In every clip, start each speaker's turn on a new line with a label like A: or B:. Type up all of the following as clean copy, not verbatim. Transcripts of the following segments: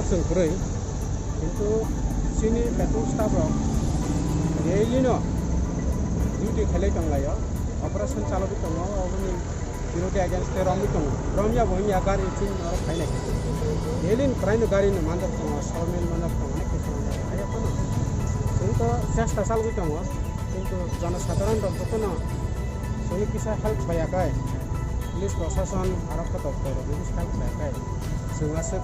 A: जों गुरै खिन्थु सिनि पेट्रल स्टाफाव रेलिनो डिउटी खेले दंलायो अपारेशन चालबो दङ अबनि विरोधी अगेंस्ट रमी दङ रमिया बहिया गारि थिन और फाइनाय रेलिन प्राइनो गारिनो मानदर दङ समिल मानदर दङ ने किसान आया पनि जों त चेष्टा चालबो दङ किन्तु जनसाधारण दप्तरनो जोंनि किसा हेल्प भयाखै पुलिस प्रशासन आरक्षक दप्तर पुलिस हेल्प भयाखै जोंहासो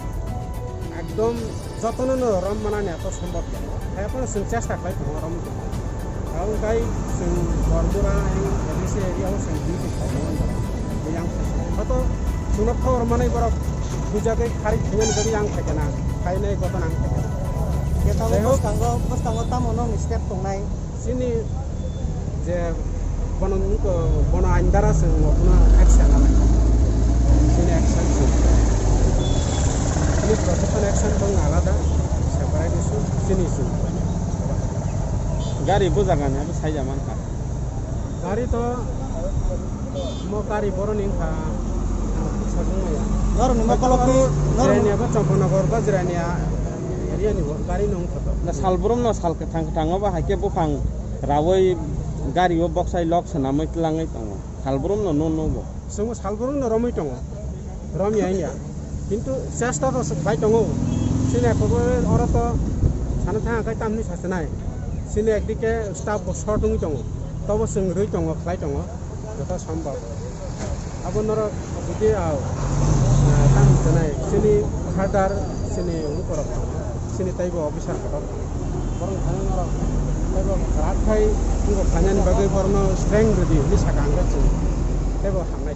A: एकदम जतननो रम मानाने तो सम्भव दङ आया पनि जों चेष्टा खालामदों रम दङ kalau kai sing bordura yang dari area sing di yang atau sunat khawar manai barok puja kai khari dengan dari yang thakena kai nai kota nang thakena kita mas tanggo tamono step tungnai sini je bono andara sing ngopna action alai sini action ini professional action bang alada separate isu sini isu गाड़ी बुझागाने अब साइ जामान का गाड़ी तो म गाड़ी बरो नि खा सगुया नर नि मकलकी नरनिया बा चम्पनगर गजरानिया एरिया नि गाड़ी नंग खतो ना सालब्रम न सालके थांबा हाके बुफां रावै गाड़ीओ बक्साइ लक सना मैतलाङै दङ सालब्रम न बो जों सालब्रम न रमै दङ रमिया किन्तु चेष्टा तो बाय दङ सिनाखौबो अरत सानो थाङाखै तामनि सासनाय sini ekdike staff shortung dong tobo sing rui dong khlai dong jota sambhav abon noro jodi aw tam janai sini hardar sini ukorok sini taibo officer korok borong thane noro taibo rat khai ungo khanyan bagai borno strength redi ni sakangga chung taibo hangai